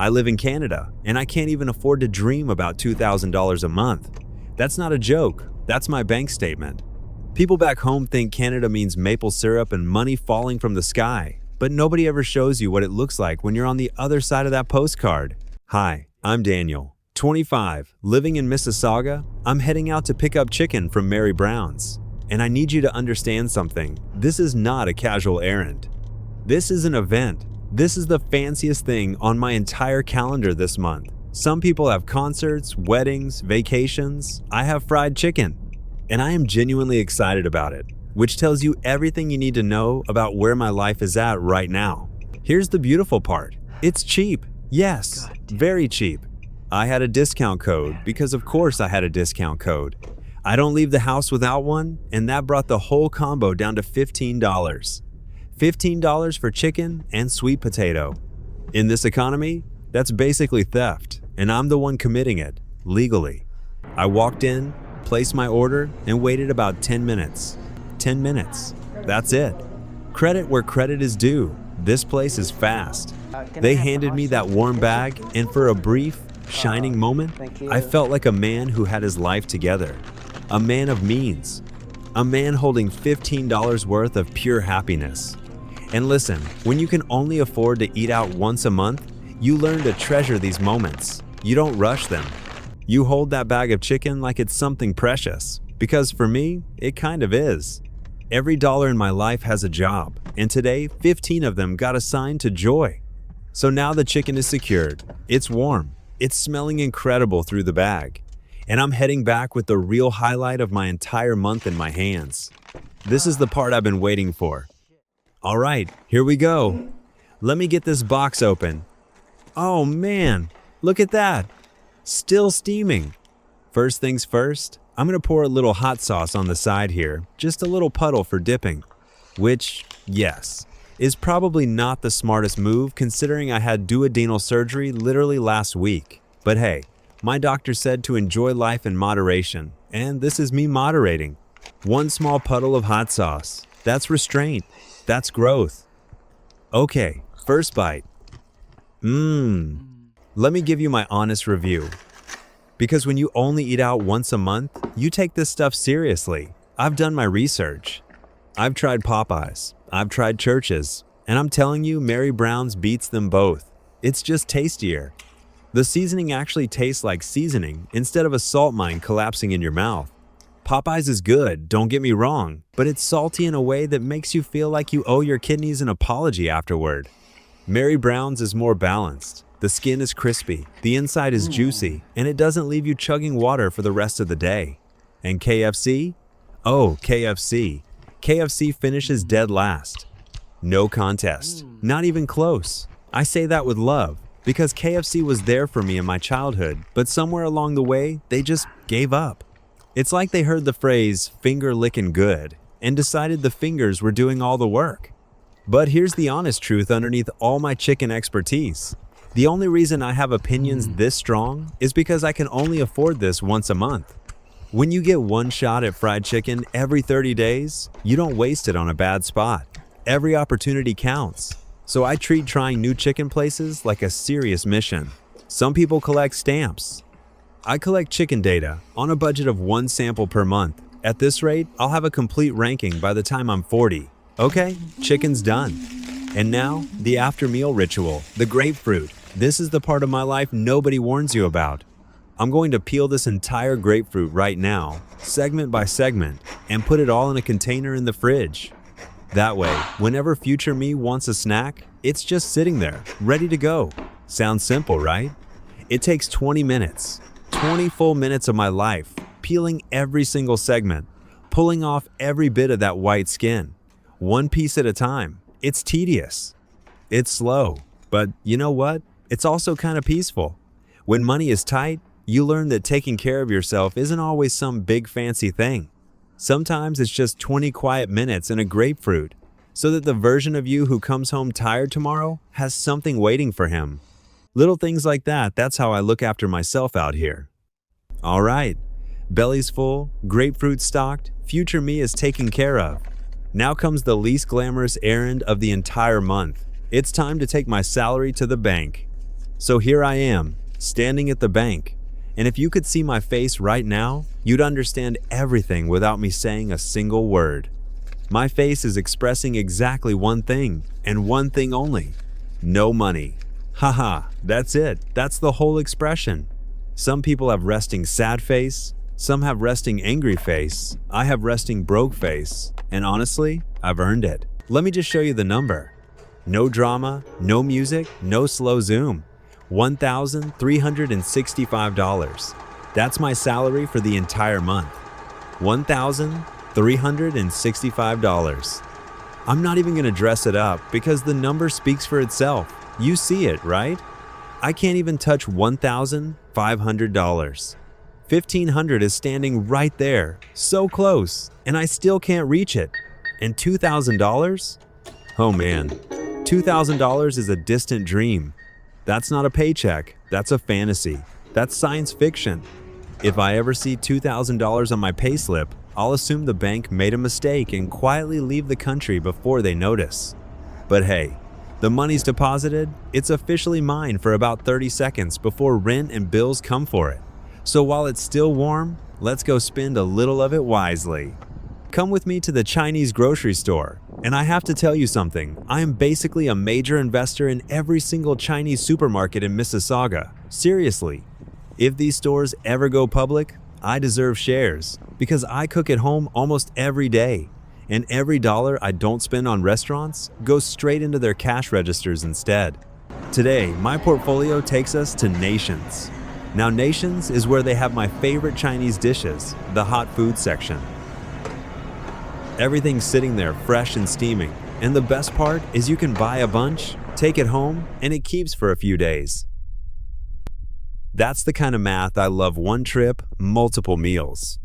I live in Canada, and I can't even afford to dream about $2,000 a month. That's not a joke, that's my bank statement. People back home think Canada means maple syrup and money falling from the sky, but nobody ever shows you what it looks like when you're on the other side of that postcard. Hi, I'm Daniel, 25, living in Mississauga. I'm heading out to pick up chicken from Mary Brown's. And I need you to understand something. This is not a casual errand. This is an event. This is the fanciest thing on my entire calendar this month. Some people have concerts, weddings, vacations. I have fried chicken. And I am genuinely excited about it, which tells you everything you need to know about where my life is at right now. Here's the beautiful part. It's cheap. Yes, very cheap. I had a discount code because of course I had a discount code. I don't leave the house without one, and that brought the whole combo down to $15. $15 for chicken and sweet potato. In this economy, that's basically theft, and I'm the one committing it, legally. I walked in, placed my order, and waited about 10 minutes. 10 minutes. That's it. Credit where credit is due. This place is fast. They handed me that warm bag, and for a brief, shining moment, I felt like a man who had his life together. A man of means. A man holding $15 worth of pure happiness. And listen, when you can only afford to eat out once a month, you learn to treasure these moments. You don't rush them. You hold that bag of chicken like it's something precious, because for me, it kind of is. Every dollar in my life has a job, and today, 15 of them got assigned to Joy. So now the chicken is secured. It's warm. It's smelling incredible through the bag. And I'm heading back with the real highlight of my entire month in my hands. This is the part I've been waiting for. All right, here we go. Let me get this box open. Oh man, look at that. Still steaming. First things first, I'm gonna pour a little hot sauce on the side here, just a little puddle for dipping. Which, yes, is probably not the smartest move considering I had duodenal surgery literally last week. But hey, my doctor said to enjoy life in moderation, and this is me moderating. One small puddle of hot sauce. That's restraint. That's growth. Okay, first bite. Let me give you my honest review. Because when you only eat out once a month, you take this stuff seriously. I've done my research. I've tried Popeyes. I've tried Church's. And I'm telling you, Mary Brown's beats them both. It's just tastier. The seasoning actually tastes like seasoning instead of a salt mine collapsing in your mouth. Popeyes is good, don't get me wrong, but it's salty in a way that makes you feel like you owe your kidneys an apology afterward. Mary Brown's is more balanced. The skin is crispy, the inside is juicy, and it doesn't leave you chugging water for the rest of the day. And KFC? Oh, KFC. KFC finishes dead last. No contest. Not even close. I say that with love, because KFC was there for me in my childhood, but somewhere along the way, they just gave up. It's like they heard the phrase, finger licking good, and decided the fingers were doing all the work. But here's the honest truth underneath all my chicken expertise. The only reason I have opinions this strong is because I can only afford this once a month. When you get one shot at fried chicken every 30 days, you don't waste it on a bad spot. Every opportunity counts. So I treat trying new chicken places like a serious mission. Some people collect stamps. I collect chicken data on a budget of one sample per month. At this rate, I'll have a complete ranking by the time I'm 40. Okay, chicken's done. And now, the after-meal ritual, the grapefruit. This is the part of my life nobody warns you about. I'm going to peel this entire grapefruit right now, segment by segment, and put it all in a container in the fridge. That way, whenever future me wants a snack, it's just sitting there, ready to go. Sounds simple, right? It takes 20 minutes. 20 full minutes of my life, peeling every single segment, pulling off every bit of that white skin, one piece at a time. It's tedious. It's slow, but you know what? It's also kind of peaceful. When money is tight, you learn that taking care of yourself isn't always some big fancy thing. Sometimes it's just 20 quiet minutes and a grapefruit, so that the version of you who comes home tired tomorrow has something waiting for him. Little things like that, that's how I look after myself out here. All right, belly's full, grapefruit stocked, future me is taken care of. Now comes the least glamorous errand of the entire month. It's time to take my salary to the bank. So here I am, standing at the bank. And if you could see my face right now, you'd understand everything without me saying a single word. My face is expressing exactly one thing, and one thing only: no money. Haha, that's it. That's the whole expression. Some people have resting sad face, some have resting angry face, I have resting broke face, and honestly, I've earned it. Let me just show you the number. No drama, no music, no slow zoom. $1,365. That's my salary for the entire month. $1,365. I'm not even gonna dress it up because the number speaks for itself. You see it, right? I can't even touch $1,500. $1,500 is standing right there, so close, and I still can't reach it. And $2,000? Oh man, $2,000 is a distant dream. That's not a paycheck, that's a fantasy. That's science fiction. If I ever see $2,000 on my payslip, I'll assume the bank made a mistake and quietly leave the country before they notice. But hey, the money's deposited, it's officially mine for about 30 seconds before rent and bills come for it. So while it's still warm, let's go spend a little of it wisely. Come with me to the Chinese grocery store. And I have to tell you something, I am basically a major investor in every single Chinese supermarket in Mississauga. Seriously. If these stores ever go public, I deserve shares because I cook at home almost every day. And every dollar I don't spend on restaurants goes straight into their cash registers instead. Today, my portfolio takes us to Nations. Now Nations is where they have my favorite Chinese dishes, the hot food section. Everything's sitting there fresh and steaming, and the best part is you can buy a bunch, take it home, and it keeps for a few days. That's the kind of math I love: one trip, multiple meals.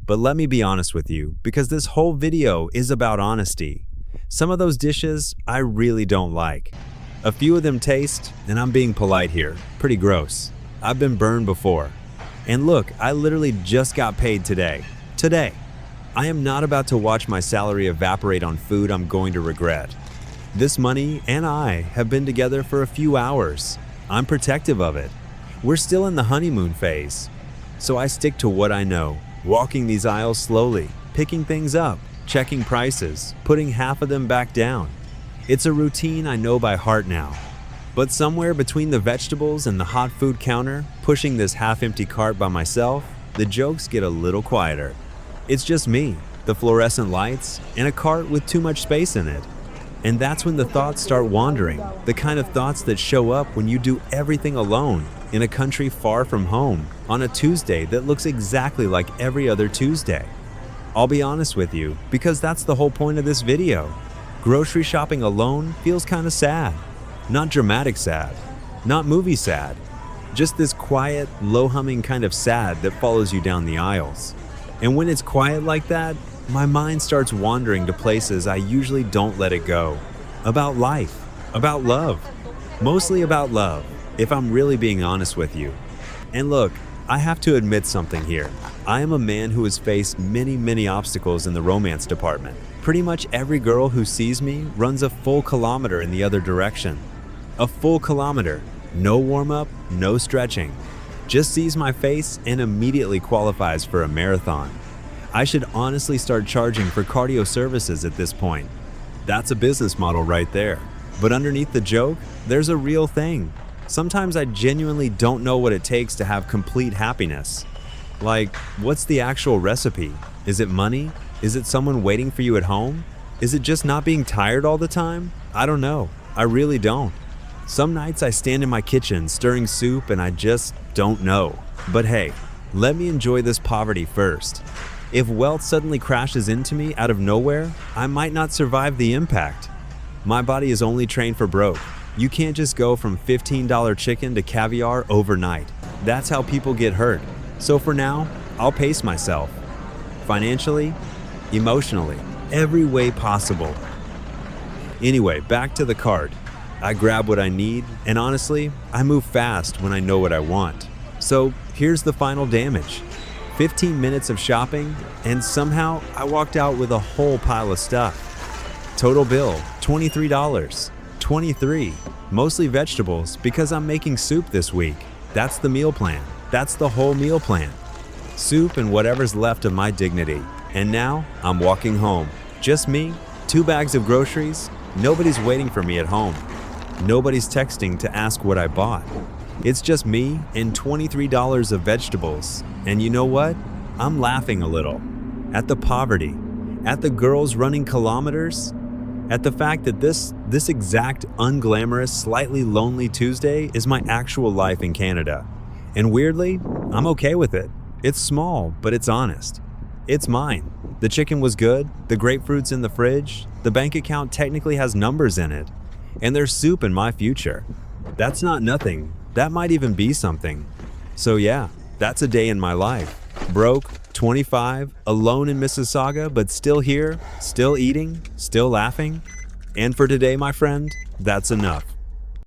But let me be honest with you, because this whole video is about honesty. Some of those dishes I really don't like. A few of them taste, and I'm being polite here, pretty gross. I've been burned before. And look, I literally just got paid today. Today. I am not about to watch my salary evaporate on food I'm going to regret. This money and I have been together for a few hours. I'm protective of it. We're still in the honeymoon phase. So I stick to what I know, walking these aisles slowly, picking things up, checking prices, putting half of them back down. It's a routine I know by heart now. But somewhere between the vegetables and the hot food counter, pushing this half-empty cart by myself, the jokes get a little quieter. It's just me, the fluorescent lights, and a cart with too much space in it. And that's when the thoughts start wandering, the kind of thoughts that show up when you do everything alone, in a country far from home, on a Tuesday that looks exactly like every other Tuesday. I'll be honest with you, because that's the whole point of this video. Grocery shopping alone feels kind of sad. Not dramatic sad, not movie sad, just this quiet, low-humming kind of sad that follows you down the aisles. And when it's quiet like that, my mind starts wandering to places I usually don't let it go. About life, about love, mostly about love, if I'm really being honest with you. And look, I have to admit something here. I am a man who has faced many obstacles in the romance department. Pretty much every girl who sees me runs a full kilometer in the other direction. A full kilometer, no warm-up, no stretching. Just sees my face and immediately qualifies for a marathon. I should honestly start charging for cardio services at this point. That's a business model right there. But underneath the joke, there's a real thing. Sometimes I genuinely don't know what it takes to have complete happiness. Like, what's the actual recipe? Is it money? Is it someone waiting for you at home? Is it just not being tired all the time? I don't know. I really don't. Some nights I stand in my kitchen stirring soup and I just don't know. But hey, let me enjoy this poverty first. If wealth suddenly crashes into me out of nowhere, I might not survive the impact. My body is only trained for broke. You can't just go from $15 chicken to caviar overnight. That's how people get hurt. So for now, I'll pace myself. Financially, emotionally, every way possible. Anyway, back to the cart. I grab what I need, and honestly, I move fast when I know what I want. So here's the final damage. 15 minutes of shopping, and somehow I walked out with a whole pile of stuff. Total bill, $23. 23. Mostly vegetables because I'm making soup this week. That's the meal plan. That's the whole meal plan. Soup and whatever's left of my dignity. And now I'm walking home. Just me, 2 bags of groceries. Nobody's waiting for me at home. Nobody's texting to ask what I bought. It's just me and $23 of vegetables. And you know what? I'm laughing a little. At the poverty. At the girls running kilometers. At the fact that this exact unglamorous, slightly lonely Tuesday is my actual life in Canada. And weirdly, I'm okay with it. It's small, but it's honest. It's mine. The chicken was good, the grapefruit's in the fridge, the bank account technically has numbers in it, and there's soup in my future. That's not nothing. That might even be something. So yeah, that's a day in my life. Broke, 25, alone in Mississauga, but still here, still eating, still laughing. And for today, my friend, that's enough.